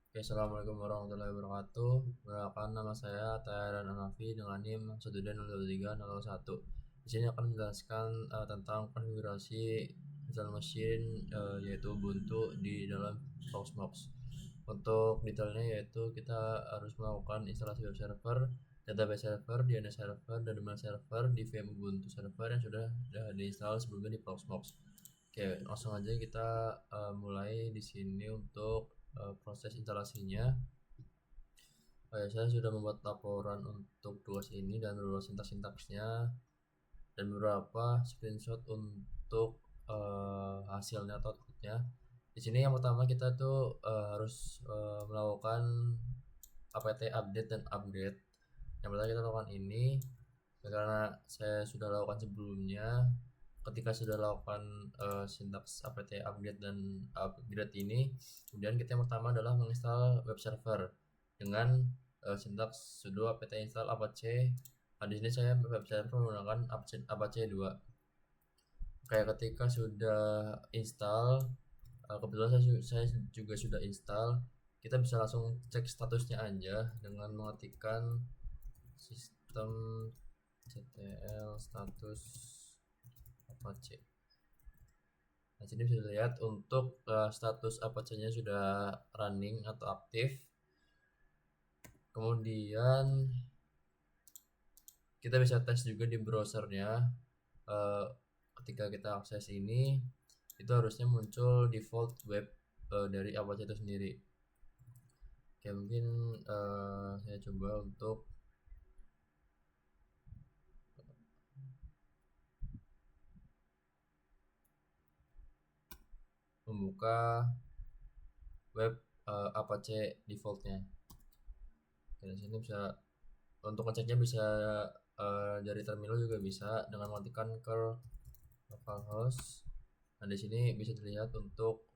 Oke, Assalamualaikum warahmatullahi wabarakatuh. Perkenalkan, nama saya Tayaran Hanafi dengan NIM 12301. Di sini akan menjelaskan tentang konfigurasi virtual machine yaitu Ubuntu di dalam Proxmox. Untuk detailnya yaitu kita harus melakukan instalasi web server, database server, DNS server, dan email server di VM Ubuntu server yang sudah diinstal sebelumnya di Proxmox. Oke, langsung aja kita mulai di sini untuk proses instalasinya. Saya sudah membuat laporan untuk tugas ini dan beberapa sintaksnya dan beberapa screenshot untuk hasilnya atau outputnya. Di sini yang pertama kita tuh harus melakukan apt update dan upgrade. Yang pertama kita lakukan ini karena saya sudah lakukan sebelumnya. Ketika sudah lakukan sintaks apt upgrade dan upgrade ini, kemudian kita yang pertama adalah menginstal web server dengan sintaks sudo apt install apache. Nah, di sini saya web server menggunakan apache 2. Kayak ketika sudah install, kebetulan saya juga sudah install, kita bisa langsung cek statusnya aja dengan mengetikkan sistem ctl status apache. Nah, sini bisa dilihat untuk status apache-nya sudah running atau aktif. Kemudian kita bisa tes juga di browsernya. Ketika kita akses ini, itu harusnya muncul default web dari Apache itu sendiri. Oke, mungkin saya coba untuk membuka web Apache defaultnya. Oke, di sini bisa untuk ngeceknya bisa dari terminal juga bisa dengan mengetikkan curl localhost. Nah, di sini bisa dilihat untuk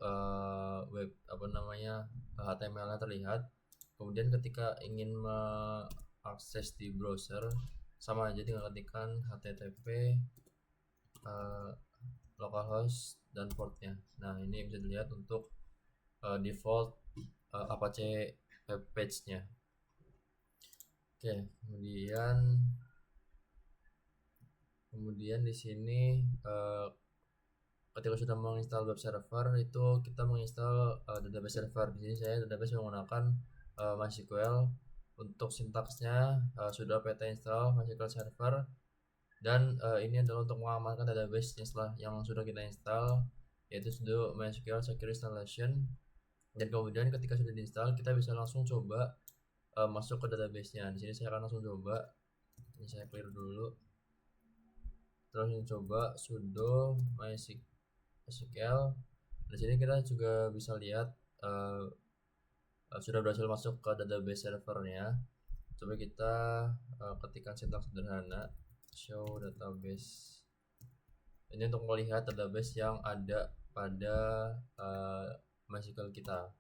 web HTML-nya terlihat. Kemudian ketika ingin mengakses di browser, sama aja tinggal ketikkan http localhost dan portnya. Nah, ini bisa dilihat untuk default Apache web page-nya. Oke, kemudian di sini ketika sudah menginstal web server itu kita menginstal database server. Di sini saya database menggunakan MySQL. Untuk sintaksnya sudah apt install MySQL server, dan ini adalah untuk mengamankan database yang sudah kita install, yaitu sudo MySQL secure installation. Dan kemudian ketika sudah diinstal kita bisa langsung coba masuk ke database-nya. Di sini saya akan langsung coba. Ini saya clear dulu. Terus coba sudo MySQL. Di sini kita juga bisa lihat sudah berhasil masuk ke database servernya. Coba kita ketikkan sintaks sederhana show database. Ini untuk melihat database yang ada pada MySQL kita.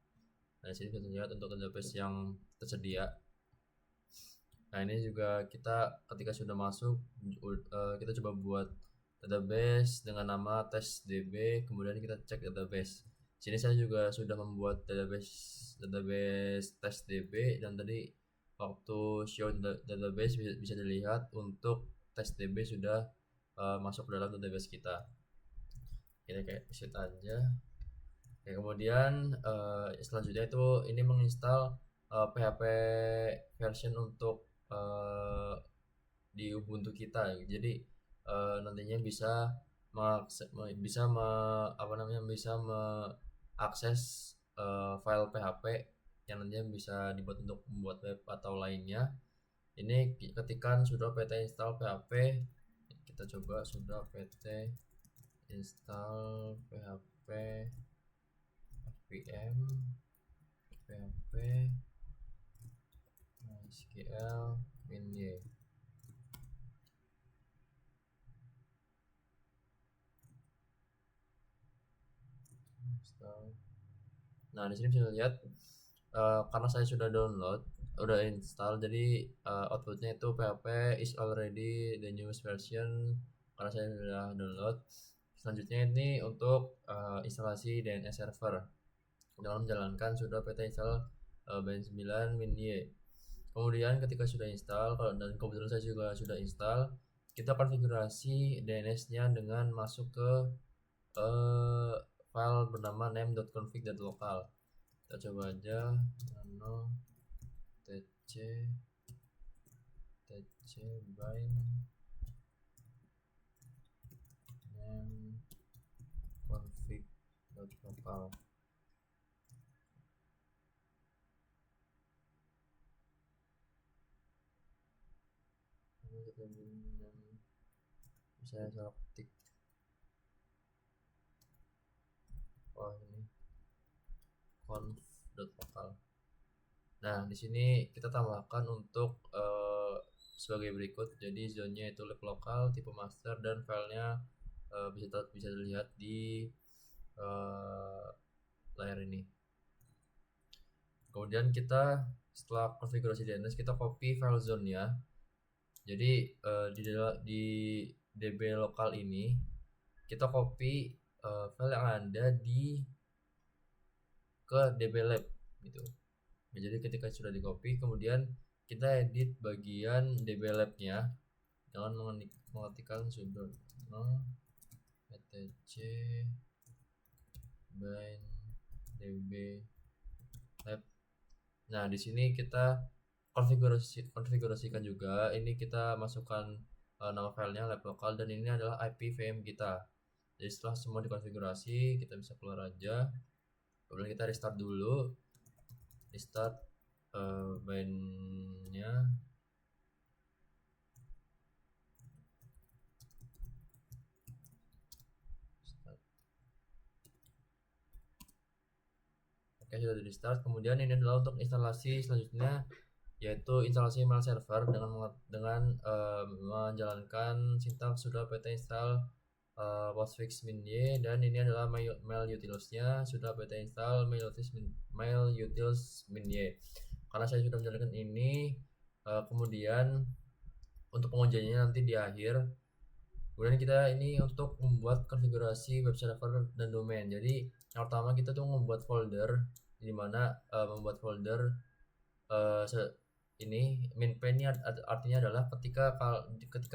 Nah, di sini bisa lihat untuk database yang tersedia. Nah, ini juga kita ketika sudah masuk kita coba buat database dengan nama testdb, kemudian kita cek database. Sini saya juga sudah membuat database testdb, dan tadi waktu show database bisa dilihat untuk testdb sudah masuk dalam database kita. Kita kayak set aja. Oke, kemudian selanjutnya itu ini menginstal PHP version untuk di Ubuntu kita. Jadi nantinya bisa mengakses file PHP yang nantinya bisa dibuat untuk membuat web atau lainnya. Ini ketikan sudo apt install PHP. Kita coba sudo apt install PHP fpm php MySQL min-y. Nah, di sini bisa lihat karena saya sudah udah install, jadi outputnya itu PHP is already the newest version karena saya sudah download. Selanjutnya ini untuk instalasi DNS server. Dalam menjalankan sudo apt install bind 9 min y. Kemudian ketika sudah install, dan kebetulan saya juga sudah install, kita konfigurasi DNS-nya dengan masuk ke file bernama name.config.local. Kita coba aja nano tc bind name config.local. Saya salah ketik. Oh, ini conf.local. Nah, di sini kita tambahkan untuk sebagai berikut. Jadi zonnya itu lab lokal, tipe master, dan filenya bisa dilihat di layar ini. Kemudian kita setelah konfigurasi DNS, kita copy file zone-nya. Jadi di db lokal ini kita copy file yang ada ke db lab gitu. Jadi ketika sudah di copy, kemudian kita edit bagian db lab-nya dengan mengetikkan sudo etc bind db lab. Nah, di sini kita konfigurasikan juga. Ini kita masukkan nama filenya lab lokal, dan ini adalah IP VM kita. Jadi setelah semua dikonfigurasi, kita bisa keluar aja. Kemudian kita restart dulu. Restart bindnya. Oke, sudah di restart. Kemudian ini adalah untuk instalasi selanjutnya, yaitu instalasi mail server dengan menjalankan sintaks sudo apt install postfix min y, dan ini adalah mail utilsnya sudo apt install mail utils min y. Karena saya sudah menjalankan ini, kemudian untuk pengujiannya nanti di akhir. Kemudian kita ini untuk membuat konfigurasi web server dan domain. Jadi yang pertama kita tuh membuat folder, di mana membuat folder ini min p ini artinya adalah ketika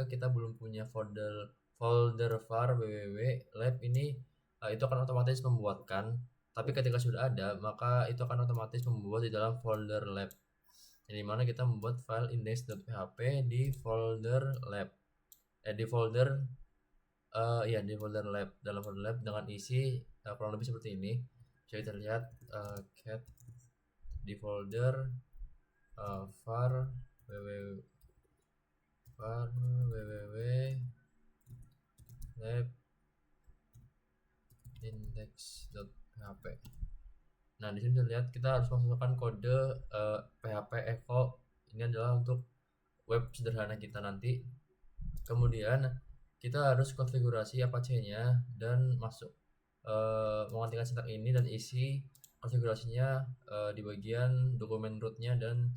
kita belum punya folder var www lab ini, itu akan otomatis membuatkan. Tapi ketika sudah ada, maka itu akan otomatis membuat di dalam folder lab, di mana kita membuat file index.php di folder lab, di folder di folder lab, dalam folder lab dengan isi kurang lebih seperti ini. Bisa kita lihat cat di folder var www lab index.php. Nah, di sini bisa lihat kita harus masukkan kode php echo. Ini adalah untuk web sederhana kita nanti. Kemudian kita harus konfigurasi Apache-nya dan mengetikkan sintak ini dan isi konfigurasinya di bagian dokumen root-nya, dan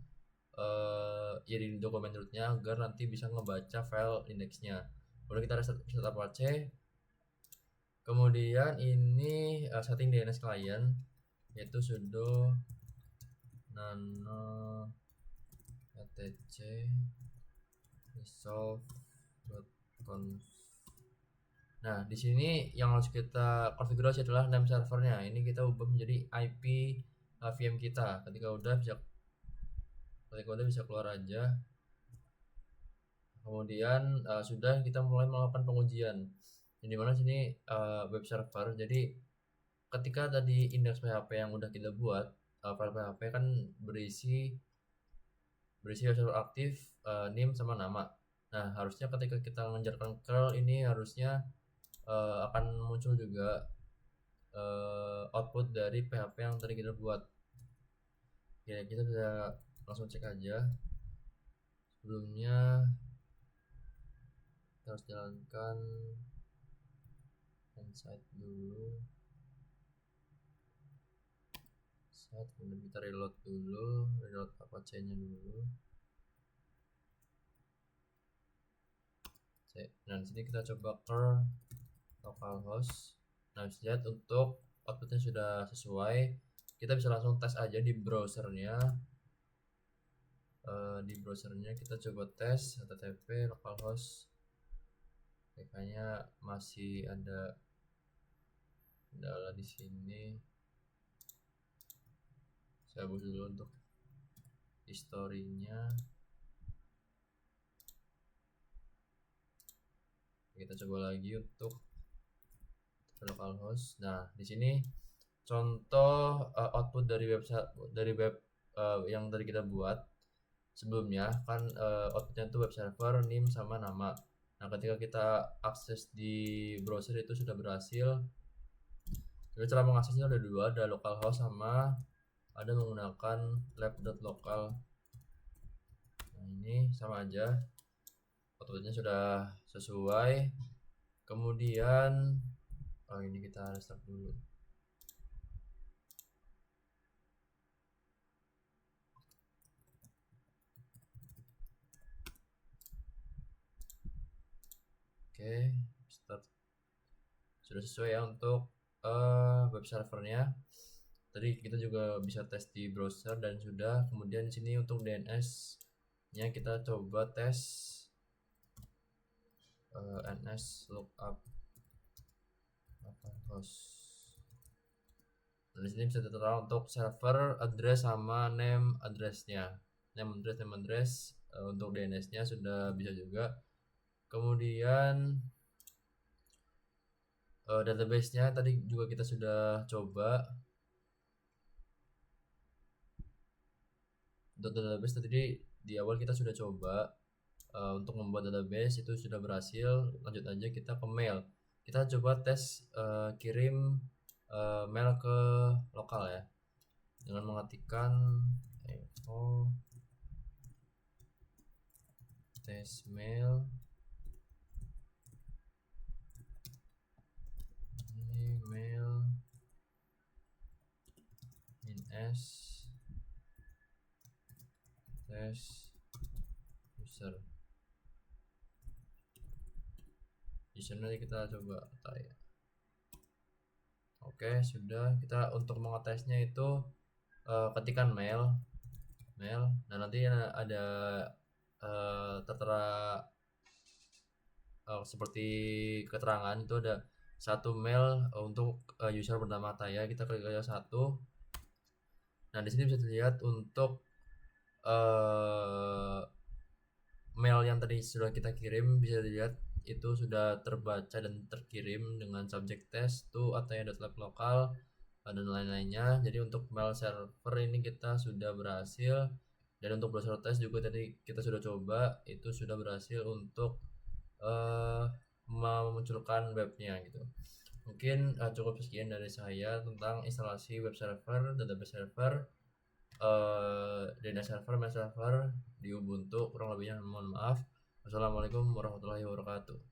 di dokumen root-nya agar nanti bisa ngebaca file index-nya. Kemudian kita reset Apache. Kemudian ini setting DNS client, yaitu sudo nano etc resolve.conf. Nah, di sini yang harus kita konfigurasi adalah name servernya. Ini kita ubah menjadi IP VM kita. Ketika udah bisa keluar aja. Kemudian sudah, kita mulai melakukan pengujian. Di mana sini web server. Jadi ketika tadi index PHP yang udah kita buat, file PHP kan berisi web server aktif, name sama nama. Nah, harusnya ketika kita mengejarkan curl ini harusnya akan muncul juga output dari PHP yang tadi kita buat. Ya, kita bisa langsung cek aja. Sebelumnya kita harus jalankan insight dulu, kemudian kita reload Apache-nya dulu. Nah, di sini kita coba curl localhost. Nah, bisa lihat untuk outputnya sudah sesuai. kita bisa langsung tes aja di browsernya. Di browsernya kita coba tes http localhost, kayaknya masih ada kendala di sini. Saya hapus dulu untuk historinya. Kita coba lagi untuk localhost. Nah, di sini contoh output dari website dari web yang tadi kita buat sebelumnya kan, outputnya itu web server, name sama nama. Nah, ketika kita akses di browser itu sudah berhasil. Jadi cara mengaksesnya ada dua, ada localhost sama ada menggunakan lab.local. Nah, ini sama aja, outputnya sudah sesuai. Kemudian ini kita restart dulu. Oke, start. Sudah sesuai ya untuk web servernya. Tadi kita juga bisa tes di browser dan sudah. Kemudian di sini untuk DNS-nya kita coba tes ns lookup localhost. Nah, di sini bisa tertera untuk server address sama name address-nya. Name address untuk DNS-nya sudah bisa juga. Kemudian database-nya tadi juga kita sudah coba. Untuk database tadi di awal kita sudah coba untuk membuat database, itu sudah berhasil. Lanjut aja kita ke mail. Kita coba tes kirim mail ke lokal ya, dengan mengetikkan test mail email in test user. Di sini kita coba tanya. Oke, sudah. Kita untuk mengetesnya itu ketikkan mail. Nah, nanti ada tertera seperti keterangan itu ada satu mail untuk user bernama Taya. Kita klik aja satu. Nah, di sini bisa dilihat untuk mail yang tadi sudah kita kirim, bisa dilihat itu sudah terbaca dan terkirim dengan subject test to ataya.lab.local dan lain-lainnya. Jadi untuk mail server ini kita sudah berhasil, dan untuk browser test juga tadi kita sudah coba, itu sudah berhasil untuk memunculkan webnya gitu. Mungkin cukup sekian dari saya tentang instalasi web server, database server, DNS server, mail server di Ubuntu. Kurang lebihnya mohon maaf. Wassalamualaikum warahmatullahi wabarakatuh.